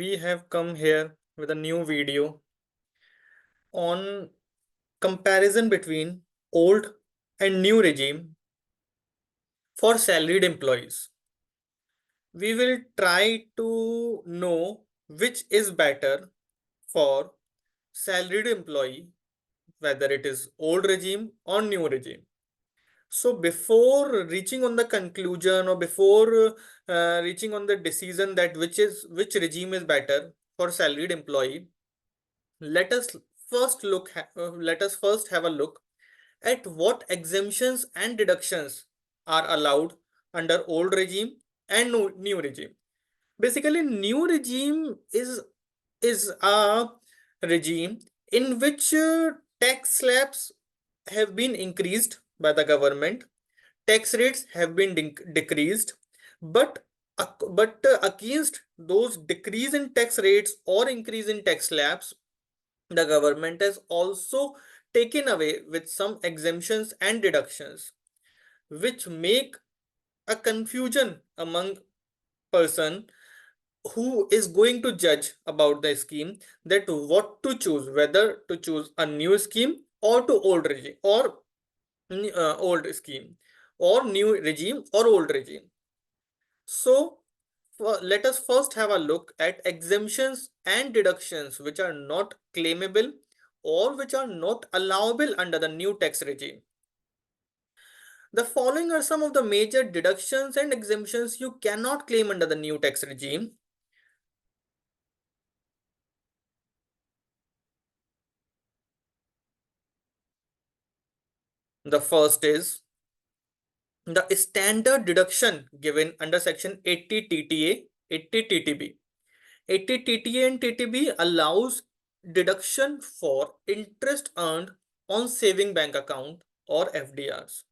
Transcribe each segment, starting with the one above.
we have come here with a new video on comparison between old and new regime for salaried employees. We will try to know which is better for salaried employee, whether it is old regime or new regime. So before reaching on the conclusion or before reaching on the decision that which regime is better for salaried employee, let us let us first have a look at what exemptions and deductions are allowed under old regime and new regime. Basically, new regime is a regime in which tax slabs have been increased by the government, tax rates have been decreased, but against those decrease in tax rates or increase in tax slabs, the government has also taken away with some exemptions and deductions, which make a confusion among person who is going to judge about the scheme, that what to choose, whether to choose a new scheme or to old regime or old scheme, or new regime or old regime. So let us first have a look at exemptions and deductions which are not claimable or which are not allowable under the new tax regime. The following are some of the major deductions and exemptions you cannot claim under the new tax regime. The first is the standard deduction given under section 80 TTA, 80 TTB. 80 TTA and TTB allows deduction for interest earned on saving bank account or FDRs.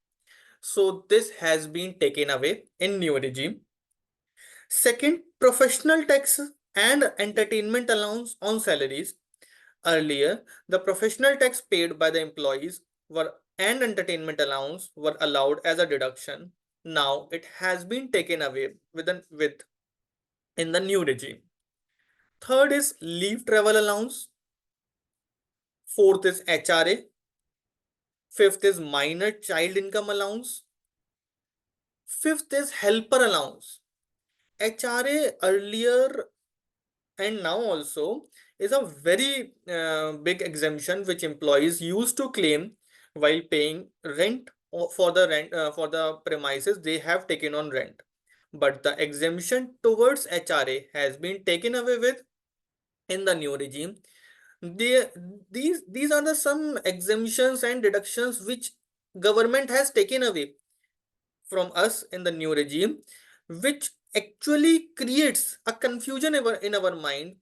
So this has been taken away in new regime. Second, professional tax and entertainment allowance on salaries. Earlier, the professional tax paid by the employees were and entertainment allowance were allowed as a deduction. Now it has been taken away with in the new regime. Third is leave travel allowance. Fourth is HRA. Fifth is minor child income allowance. Fifth is helper allowance. HRA earlier and now also is a very big exemption which employees used to claim while paying rent for the premises they have taken on rent. But the exemption towards HRA has been taken away with in the new regime. They, these are the some exemptions and deductions which government has taken away from us in the new regime, which actually creates a confusion in our mind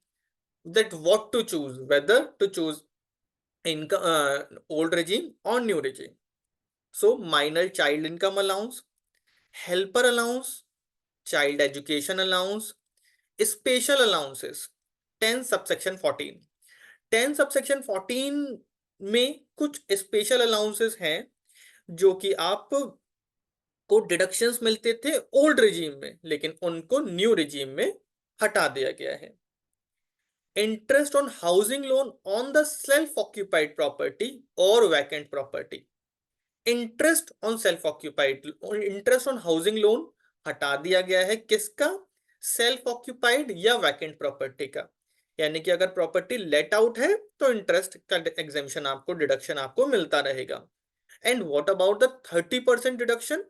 that what to choose, whether to choose income old regime or new regime. So minor child income allowance, helper allowance, child education allowance, special allowances, 10 subsection 14. 10 subsection 14 में कुछ special allowances हैं जो कि आप को deductions मिलते थे old regime में, लेकिन उनको न्यू रिजीम में हटा दिया गया है. Interest on housing loan on the self-occupied property or vacant property. Interest on interest on housing loan हटा दिया गया है. किसका? सेल्फ ऑक्यूपाइड या वैकेंट प्रॉपर्टी का. यानी कि अगर प्रॉपर्टी लेट आउट है तो इंटरेस्ट का एग्जेम्पशन आपको डिडक्शन आपको मिलता रहेगा. And what about the 30% deduction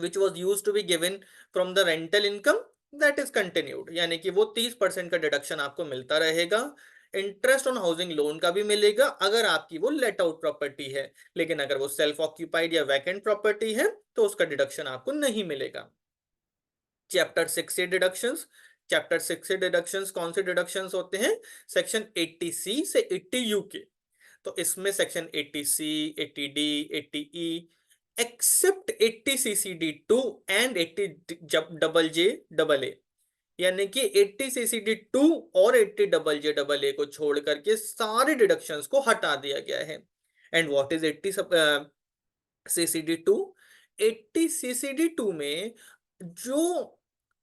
which was used to be given from the rental income, that is continued. यानी कि वो 30% का डिडक्शन आपको मिलता रहेगा. इंटरेस्ट ऑन हाउसिंग लोन का भी मिलेगा अगर आपकी वो लेट आउट प्रॉपर्टी है, लेकिन अगर वो सेल्फ ऑक्यूपाइड या वैकेंट प्रॉपर्टी है तो उसका डिडक्शन आपको नहीं मिलेगा. चैप्टर 6 से डिडक्शंस. चैप्टर 6 से डिडक्शंस कौन से डिडक्शंस होते हैं? सेक्शन 80C से 80U के. तो इसमें section 80C, 80D, 80E accept 80CCD2 and 80JJAA, यानी कि 80CCD2 और 80JJAA को छोड़ करके सारे डिडक्शंस को हटा दिया गया है. And what is 80CCD2? 80CCD2 में जो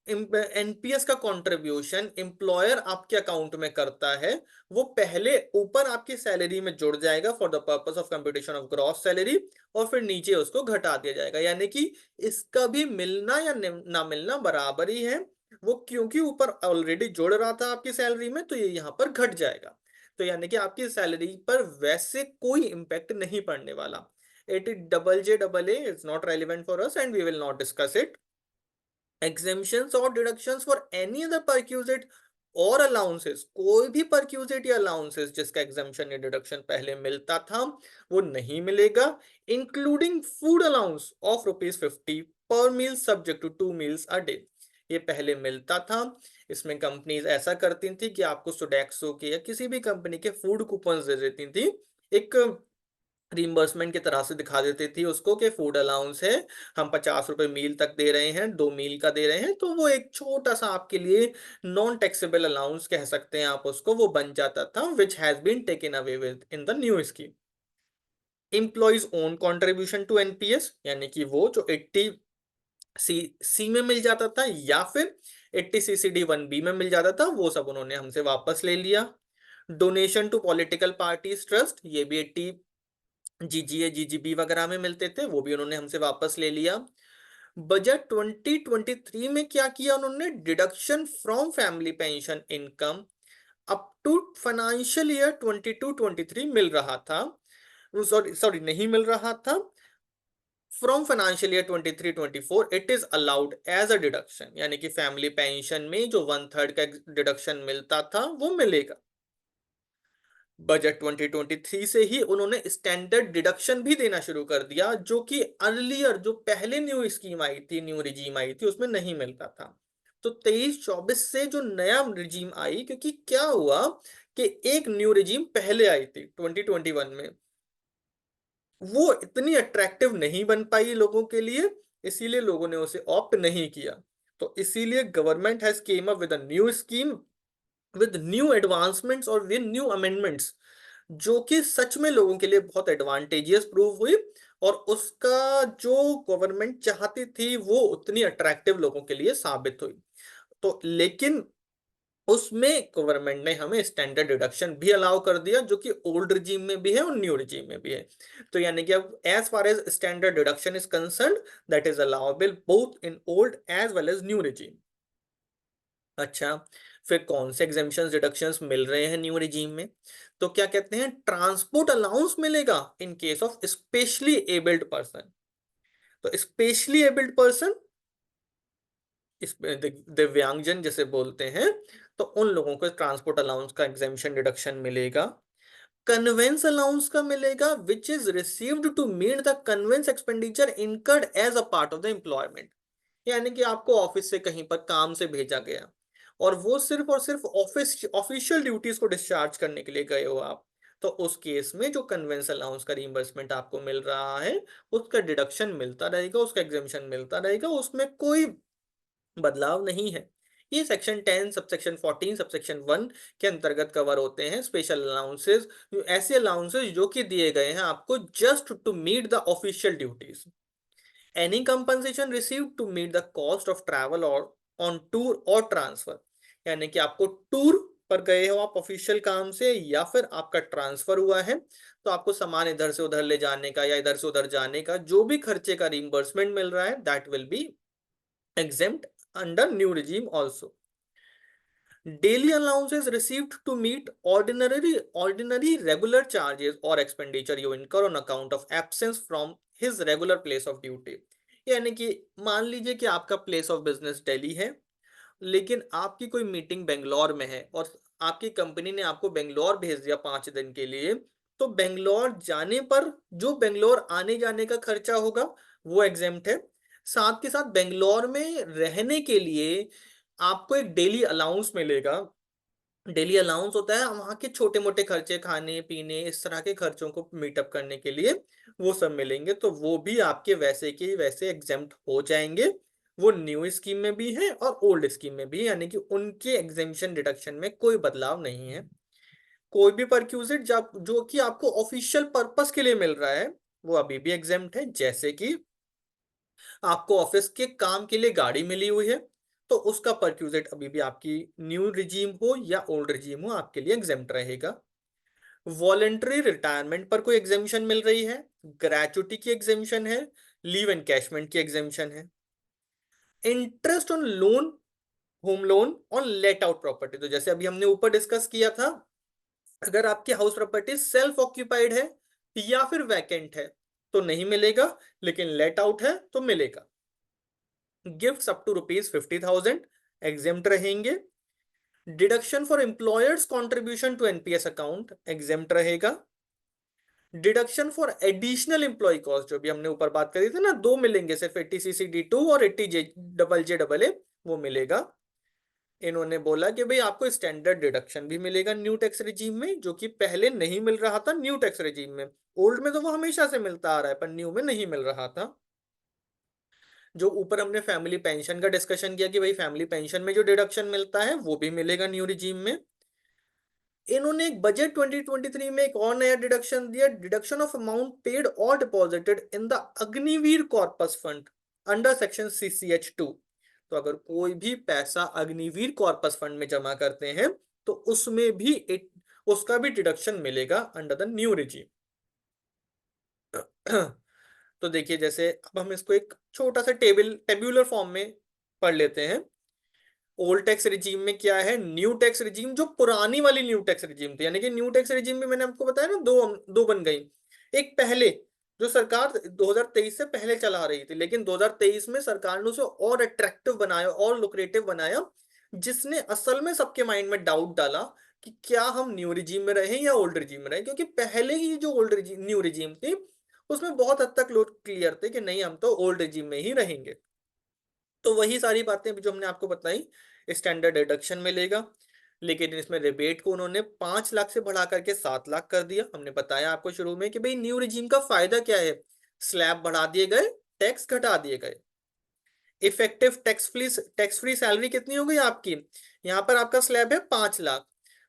एनपीएस का कंट्रीब्यूशन एम्प्लॉयर आपके अकाउंट में करता है, वो पहले ऊपर आपकी सैलरी में जुड़ जाएगा for the purpose of computation of gross salary, और फिर नीचे उसको घटा दिया जाएगा, यानी कि इसका भी मिलना या ना मिलना बराबर ही है। वो क्योंकि ऊपर ऑलरेडी जुड़ रहा था आपकी सैलरी में, तो ये यहाँ पर घट जाएगा। तो यानी कि आपकी सैलरी पर वैसे कोई इम्पैक्ट नहीं पड़ने वाला। It is double J double A is not relevant for us and we will not discuss it. exemptions और deductions for any other perquisite और अलाउंसेस, कोई भी परक्यूजिट या अलाउंसेस जिसका एग्जामेशन या डिडक्शन पहले मिलता था वो नहीं मिलेगा, इंक्लूडिंग फूड अलाउंस ऑफ ₹50 पर मील subject to 2 meals a day। ये पहले मिलता था। इसमें कंपनीज ऐसा करती थी कि आपको सोडेक्सो के या किसी भी कंपनी के फूड कूपन दे देती थी, एक रिम्बर्समेंट की तरह से दिखा देती थी उसको कि फूड अलाउंस है, हम ₹50 मील तक दे रहे हैं, 2 मील का दे रहे हैं, तो वो एक छोटा सा आपके लिए नॉन टैक्सेबल अलाउंस कह सकते हैं आप उसको, वो बन जाता था, which has been taken away within the new scheme. Employees own contribution to NPS, यानी कि वो जो 80C में मिल जाता था या फिर 80CCD1B में मिल जाता था, वो सब उन्होंने हमसे वापस ले लिया। Donation to political parties trust, ये भी 80 जीजीए जीजीबी वगैरह में मिलते थे, वो भी उन्होंने हमसे वापस ले लिया। बजट 2023 में क्या किया उन्होंने, deduction from family pension income up to financial year 22-23 मिल रहा था, सॉरी सॉरी नहीं मिल रहा था, from financial year 23-24 it is allowed as a deduction, यानी कि फैमिली पेंशन में जो 1/3 का डिडक्शन मिलता था वो मिलेगा। बजट 2023 से ही उन्होंने स्टैंडर्ड डिडक्शन भी देना शुरू कर दिया, जो कि अर्लियर जो पहले न्यू स्कीम आई थी, न्यू रिजीम आई थी, उसमें नहीं मिलता था। तो 23-24 से जो नया रिजीम आई, क्योंकि क्या हुआ कि एक न्यू रिजीम पहले आई थी 2021 में, वो इतनी अट्रैक्टिव नहीं बन पाई लोगों के लिए, इसीलिए लोगों ने उसे ऑप्ट नहीं किया। तो इसीलिए government has came up with a new scheme with new advancements और विद न्यू अमेंडमेंट्स, जो कि सच में लोगों के लिए बहुत एडवांटेजियस प्रूव हुई, और उसका जो गवर्नमेंट चाहती थी वो उतनी अट्रैक्टिव लोगों के लिए साबित हुई। तो लेकिन उसमें गवर्नमेंट ने हमें स्टैंडर्ड डिडक्शन भी अलाउ कर दिया, जो कि ओल्ड रिजीम में भी है और न्यू रिजीम में भी है। तो यानी कि अब as far as standard deduction is concerned, that is allowable both in old as well as new regime. अच्छा, फिर कौन से एग्जेम्पशन डिडक्शंस मिल रहे हैं न्यू रिजीम में, तो क्या कहते हैं, ट्रांसपोर्ट अलाउंस मिलेगा in case of specially abled person. तो स्पेशली एबल्ड पर्सन, दिव्यांगजन जैसे बोलते हैं, तो उन लोगों को ट्रांसपोर्ट अलाउंस का एग्जेम्पशन डिडक्शन मिलेगा। कन्वेंस अलाउंस का मिलेगा which is received to meet the conveyance expenditure incurred as a part of the employment, यानी कि आपको ऑफिस से कहीं पर काम से भेजा गया और वो सिर्फ और सिर्फ ऑफिशियल ड्यूटीज को डिस्चार्ज करने के लिए गए हो आप, तो उस केस में जो कन्वेंस अलाउंस का रिइंबर्समेंट आपको मिल रहा है, उसका डिडक्शन मिलता रहेगा, उसका एग्जेम्पशन मिलता रहेगा, उसमें कोई बदलाव नहीं है। ये सेक्शन 10 सबसेक्शन 14 सबसेक्शन 1 के अंतर्गत कवर होते हैं। स्पेशल अलाउंसेस, ऐसे अलाउंसेस जो कि दिए गए हैं आपको just to meet the official duties. Any compensation receive to meet the cost of travel और ऑन टूर और ट्रांसफर, यानी कि आपको टूर पर गए हो आप ऑफिशियल काम से, या फिर आपका ट्रांसफर हुआ है, तो आपको सामान इधर से उधर ले जाने का या इधर से उधर जाने का जो भी खर्चे का रिइंबर्समेंट मिल रहा है, that will be exempt under new regime also. Daily allowances received to meet ordinary regular charges or expenditure you incur on account of absence from his regular place of duty, यानी कि मान लीजिए कि आपका place of business Delhi है, लेकिन आपकी कोई मीटिंग बेंगलोर में है और आपकी कंपनी ने आपको बेंगलोर भेज दिया 5 दिन के लिए, तो बेंगलोर जाने पर जो बेंगलोर आने जाने का खर्चा होगा वो एग्जेम्प्ट है। साथ के साथ बेंगलोर में रहने के लिए आपको एक डेली अलाउंस मिलेगा। डेली अलाउंस होता है वहां के छोटे मोटे खर्चे, खाने पीने इस तरह के खर्चों को मीटअप करने के लिए, वो सब मिलेंगे, तो वो भी आपके वैसे के वैसे एग्जेम्प्ट हो जाएंगे। वो न्यू स्कीम में भी है और ओल्ड स्कीम में भी, यानी कि उनके एग्जेम्पशन डिडक्शन में कोई बदलाव नहीं है। कोई भी परक्यूजिट जो कि आपको ऑफिशियल पर्पस के लिए मिल रहा है, वो अभी भी एग्जेम्प्ट है। जैसे कि आपको ऑफिस के काम के लिए गाड़ी मिली हुई है, तो उसका परक्यूजेट अभी भी आपकी न्यू रिजीम हो या ओल्ड रिजीम हो आपके लिए एग्जेम्प्ट रहेगा। वॉलेंटरी रिटायरमेंट पर कोई एग्जेम्पशन मिल रही है, ग्रेचुटी की एग्जेम्पशन है, लीव एनकैशमेंट की एग्जेम्पशन है। Interest on loan, home loan on let out property, तो जैसे अभी हमने ऊपर डिस्कस किया था, अगर आपकी हाउस प्रॉपर्टी सेल्फ ऑक्यूपाइड है या फिर वैकेंट है तो नहीं मिलेगा, लेकिन लेट आउट है तो मिलेगा। गिफ्ट्स अप टू ₹50,000 एग्जेम्प्ट रहेंगे। Deduction for employers contribution to NPS account exempt रहेगा। Deduction for additional employee cost, जो भी हमने ऊपर बात करी थी ना, दो मिलेंगे सिर्फ 80CC-D2 और 80JJAA, वो मिलेगा। इन्होंने बोला कि भाई आपको स्टैंडर्ड डिडक्शन भी मिलेगा न्यू टैक्स रिजीम में, जो कि पहले नहीं मिल रहा था न्यू टैक्स रिजीम में। ओल्ड में तो वो हमेशा से मिलता आ रहा है पर न्यू में नहीं मिल रहा था। जो ऊपर हमने फैमिली पेंशन का डिस्कशन किया कि भाई फैमिली पेंशन में जो डिडक्शन मिलता है वो भी मिलेगा न्यू रिजीम में। इन्होंने एक बजट 2023 में एक और नया डिडक्शन दिया, डिडक्शन ऑफ अमाउंट पेड और deposited in the Agniveer corpus fund under section CCH2। तो अगर कोई भी पैसा अग्निवीर कॉर्पस फंड में जमा करते हैं तो उसमें भी उसका भी डिडक्शन मिलेगा अंडर द न्यू रिजीम। तो देखिए, जैसे अब हम इसको एक छोटा सा टेब्यूलर फॉर्म में पढ़ लेते हैं। ओल्ड टैक्स रिजीम में क्या है, न्यू टैक्स रिजीम, जो पुरानी वाली न्यू टैक्स रिजीम थी, यानी कि न्यू टैक्स रिजीम में मैंने आपको बताया ना, दो दो बन गई। एक पहले जो सरकार 2023 से पहले चला रही थी, लेकिन 2023 में सरकार ने उसे और अट्रैक्टिव बनाया और लुक्रेटिव बनाया, जिसने असल में सबके माइंड में डाउट डाला कि क्या हम न्यू रिजीम में रहें या ओल्ड रिजीम में रहें, क्योंकि पहले ही जो ओल्ड रिजीम न्यू रिजीम थी उसमें बहुत हद तक लोग क्लियर थे कि नहीं, हम तो ओल्ड रिजीम में ही रहेंगे। तो वही सारी बातें जो हमने आपको बताई, स्टैंडर्ड डिडक्शन मिलेगा, लेकिन इसमें रिबेट को उन्होंने 5 लाख से बढ़ा करके 7 लाख कर दिया। हमने बताया आपको शुरू में कि भाई न्यू रिजीम का फायदा क्या है, स्लैब बढ़ा दिए गए, टैक्स घटा दिए गए। इफेक्टिव टैक्स फ्री सैलरी कितनी हो गई आपकी, यहाँ पर आपका स्लैब है 5 लाख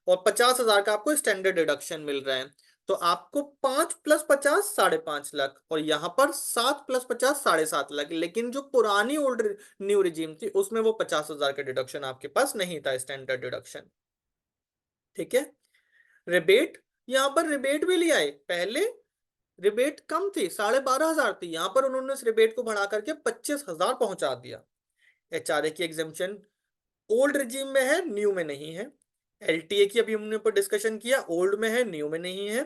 और 50,000 का आपको स्टैंडर्ड डिडक्शन मिल रहा है, तो आपको 5 + 50 5.5 लाख, और यहाँ पर 7 + 50 7.5 लाख। लेकिन जो पुरानी ओल्ड न्यू रिजीम थी उसमें वो 50,000 का डिडक्शन आपके पास नहीं था, स्टैंडर्ड डिडक्शन। ठीक है। रिबेट, यहाँ पर रिबेट भी लिया है, पहले रिबेट कम थी, 12,500 थी, यहाँ पर उन्होंने इस रिबेट को बढ़ा करके 25,000 पहुंचा दिया। HRA की एग्जेम्पशन ओल्ड रिजीम में है, न्यू में नहीं है। LTA की अभी हमने ऊपर डिस्कशन किया, ओल्ड में है न्यू में नहीं है।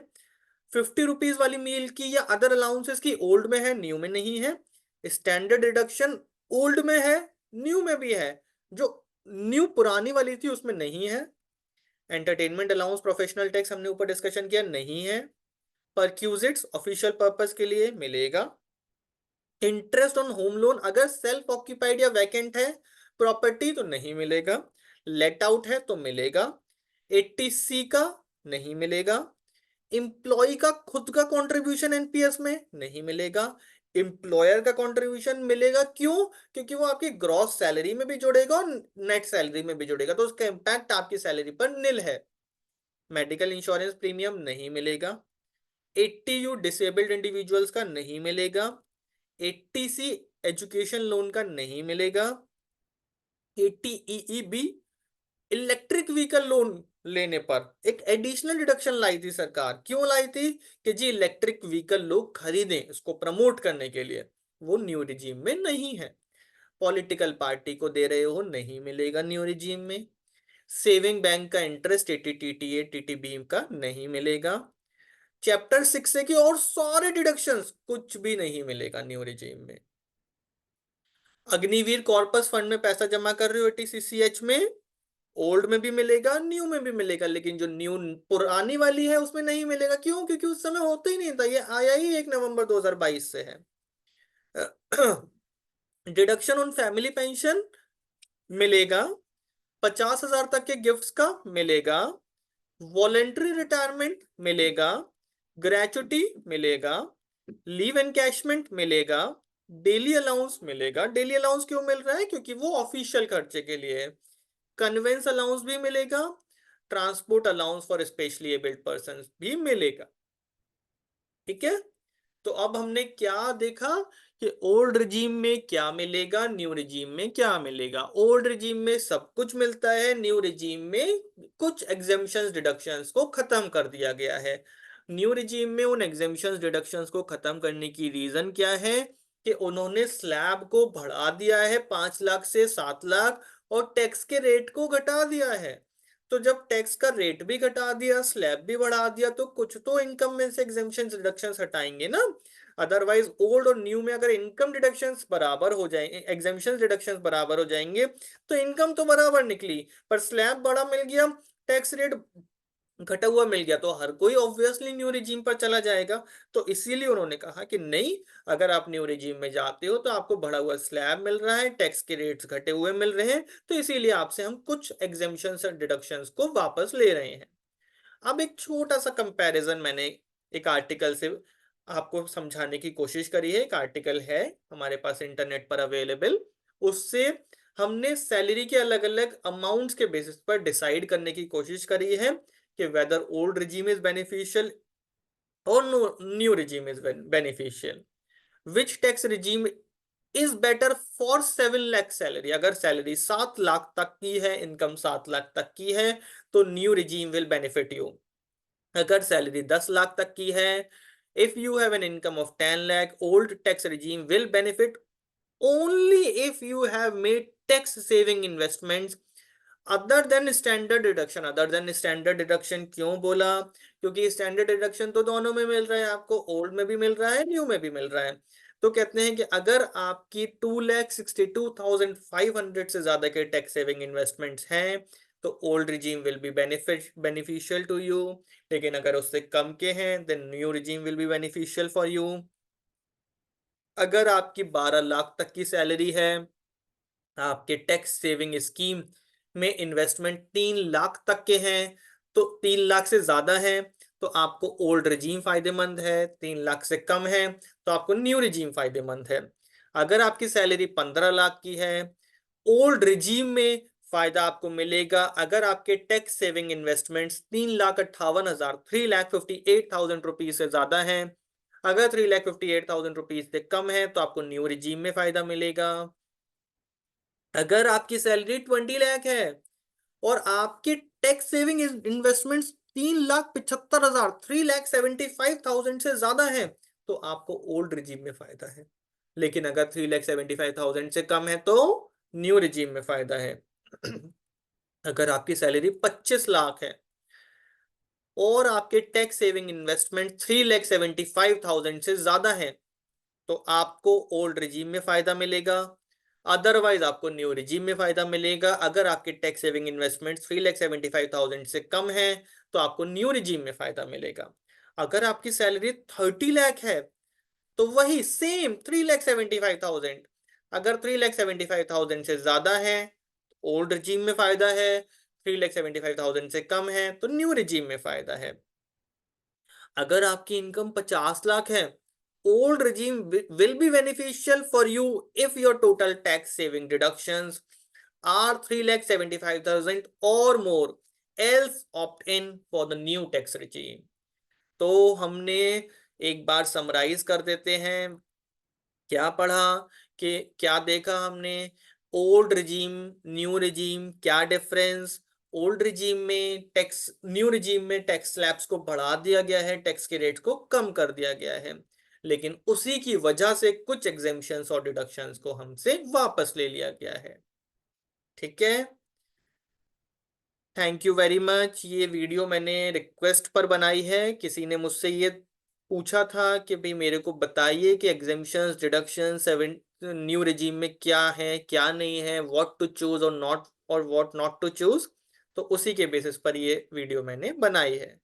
₹50 वाली मील की या अदर अलाउंसेस की ओल्ड में है न्यू में नहीं है। स्टैंडर्ड डिडक्शन ओल्ड में है न्यू में भी है, जो न्यू पुरानी वाली थी उसमें नहीं है। एंटरटेनमेंट अलाउंस प्रोफेशनल टैक्स हमने ऊपर डिस्कशन किया, नहीं है। परक्यूजिट्स ऑफिशियल पर्पस के लिए मिलेगा। इंटरेस्ट ऑन होम लोन अगर सेल्फ ऑक्यूपाइड या वैकेंट है प्रॉपर्टी तो नहीं मिलेगा, लेट आउट है तो मिलेगा। 80C का नहीं मिलेगा। एम्प्लॉय का खुद का कंट्रीब्यूशन एनपीएस में नहीं मिलेगा। एम्प्लॉयर का कंट्रीब्यूशन मिलेगा, क्यों? क्योंकि वो आपकी ग्रॉस सैलरी में भी जुड़ेगा और नेट सैलरी में भी जुड़ेगा, तो उसका इम्पैक्ट आपकी सैलरी पर निल है। मेडिकल इंश्योरेंस प्रीमियम नहीं मिलेगा। 80U डिसेबल्ड इंडिविजुअल्स का नहीं मिलेगा। 80C एजुकेशन लोन का नहीं मिलेगा। 80EEB इलेक्ट्रिक व्हीकल लोन लेने पर एक एडिशनल डिडक्शन लाई थी सरकार, क्यों लाई थी? कि जी इलेक्ट्रिक व्हीकल लोग खरीदें, इसको प्रमोट करने के लिए। वो न्यू रिजीम में नहीं है। पॉलिटिकल पार्टी को दे रहे हो, नहीं मिलेगा न्यू रिजीम में। सेविंग बैंक का इंटरेस्ट 80TTA TTB का नहीं मिलेगा। चैप्टर 6 से की और सारे डिडक्शंस कुछ भी नहीं मिलेगा न्यू रिजीम में। अग्निवीर कॉर्पस फंड में पैसा जमा कर रहे हो 80CCH में, ओल्ड में भी मिलेगा न्यू में भी मिलेगा, लेकिन जो न्यू पुरानी वाली है उसमें नहीं मिलेगा, क्यों? क्योंकि उस समय होता ही नहीं था, ये आया ही 1 नवंबर 2022 से है। डिडक्शन ऑन फैमिली पेंशन मिलेगा, 50,000 तक के गिफ्ट्स का मिलेगा, वॉलेंट्री रिटायरमेंट मिलेगा, ग्रेचुटी मिलेगा, लीव एनकैशमेंट मिलेगा, डेली अलाउंस मिलेगा। डेली अलाउंस क्यों मिल रहा है? क्योंकि वो ऑफिशियल खर्चे के लिए है। कन्वेंस अलाउंस भी मिलेगा, transport allowance for specially abled person भी मिलेगा। ठीक है। तो अब हमने क्या देखा कि ओल्ड रिजीम में क्या मिलेगा, न्यू रिजीम में क्या मिलेगा। ओल्ड रिजीम में सब कुछ मिलता है, न्यू रिजीम में कुछ एग्जेम्पशंस डिडक्शंस को खत्म कर दिया गया है। न्यू रिजीम में उन एग्जेम्पशंस डिडक्शंस को खत्म करने की रीजन क्या है कि उन्होंने स्लैब को बढ़ा दिया है 5 लाख से 7 लाख, और टैक्स के रेट को घटा दिया है। तो जब टैक्स का रेट भी घटा दिया, स्लैब भी बढ़ा दिया, तो कुछ तो इनकम में से एग्जेम्पशन डिडक्शंस हटाएंगे ना। अदरवाइज ओल्ड और न्यू में अगर इनकम डिडक्शंस बराबर हो जाएंगे, एग्जेम्पशन डिडक्शंस बराबर हो जाएंगे, तो इनकम तो बराबर निकली, पर स्लैब बड़ा मिल गया, टैक्स रेट घटा हुआ मिल गया, तो हर कोई ऑब्वियसली न्यू रिजीम पर चला जाएगा। तो इसीलिए उन्होंने कहा कि नहीं, अगर आप न्यू रिजीम में जाते हो तो आपको बढ़ा हुआ स्लैब मिल रहा है, टैक्स के रेट्स घटे हुए मिल रहे हैं, तो इसीलिए आपसे हम कुछ एग्जेम्पशंस और डिडक्शंस को वापस ले रहे हैं। अब एक छोटा सा कंपैरिजन मैंने एक आर्टिकल से आपको समझाने की कोशिश करी है। एक आर्टिकल है हमारे पास इंटरनेट पर अवेलेबल, उससे हमने सैलरी के अलग अलग अमाउंट्स के बेसिस पर डिसाइड करने की कोशिश करी है कि whether old regime is beneficial और new regime is beneficial. Which tax regime is better for 7 lakh salary. अगर सैलरी 7 लाख तक की है, इनकम 7 लाख तक की है, तो new regime will benefit you. अगर सैलरी 10 लाख तक की है, if you have an income of 10 lakh, old tax regime will benefit only if you have made tax saving investments other than standard deduction. Other than standard deduction क्यों बोला? क्योंकि standard deduction तो दोनों में मिल रहा है, आपको ओल्ड में भी मिल रहा है, न्यू में भी मिल रहा है। तो कहते हैं कि अगर आपकी 2,62,500 से ज्यादा के टैक्स सेविंग इन्वेस्टमेंट्स हैं, तो old regime will be beneficial to you. लेकिन अगर उससे कम के हैं, then new regime will be beneficial for you. अगर आपकी 12 लाख तक की सैलरी है, आपके टैक्स सेविंग स्कीम में इन्वेस्टमेंट 3 लाख तक के हैं, तो 3 लाख से ज्यादा है तो आपको ओल्ड रिजीम फायदेमंद है, 3 लाख से कम है तो आपको न्यू रिजीम फायदेमंद है। अगर आपकी सैलरी 15 लाख की है, ओल्ड रिजीम में फायदा आपको मिलेगा अगर आपके टैक्स सेविंग इन्वेस्टमेंट्स 3,58,000 3,58,000 रुपीज से ज्यादा हैं। अगर 3,58,000 रुपीज से कम है तो आपको न्यू रिजीम में फायदा मिलेगा। अगर आपकी सैलरी 20 लाख है और आपके टैक्स सेविंग इन्वेस्टमेंट्स 3,75,000 3,75,000 से ज्यादा है, तो आपको ओल्ड रिजीम में फायदा है। लेकिन अगर 3,75,000 से कम है तो न्यू रिजीम में फायदा है। अगर आपकी सैलरी 25 लाख है और आपके टैक्स सेविंग इन्वेस्टमेंट 3,75,000 से ज्यादा है, तो आपको ओल्ड रिजीम में फायदा मिलेगा। अदरवाइज आपको न्यू रिजीम में फायदा मिलेगा। अगर आपके टैक्स सेविंग इन्वेस्टमेंट 3,75,000 से कम है तो आपको न्यू रिजीम में फायदा मिलेगा। अगर आपकी सैलरी 30 लाख है तो वही सेम 3,75,000। अगर 3,75,000 से ज्यादा है तो ओल्ड रिजीम में फायदा है, 3,75,000 से कम है तो न्यू रिजीम में फायदा है। अगर आपकी इनकम 50 लाख है, old regime will be beneficial for you if your total tax saving deductions are 3,75,000 or more, else opt in for the new tax regime। तो हमने एक बार समराइज कर देते हैं क्या पढ़ा, कि क्या देखा हमने। ओल्ड रिजीम, न्यू रिजीम, क्या डिफरेंस। ओल्ड रिजीम में टैक्स, न्यू रिजीम में टैक्स स्लैब्स को बढ़ा दिया गया है, टैक्स के रेट को कम कर दिया गया है, लेकिन उसी की वजह से कुछ एग्जेम्पशंस और डिडक्शंस को हमसे वापस ले लिया गया है। ठीक है, थैंक यू वेरी मच। ये वीडियो मैंने रिक्वेस्ट पर बनाई है, किसी ने मुझसे ये पूछा था कि भाई मेरे को बताइए कि exemptions deduction seven new regime में क्या है क्या नहीं है, व्हाट टू चूज और नॉट, और व्हाट नॉट टू चूज। तो उसी के बेसिस पर ये वीडियो मैंने बनाई है।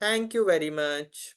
Thank you very much.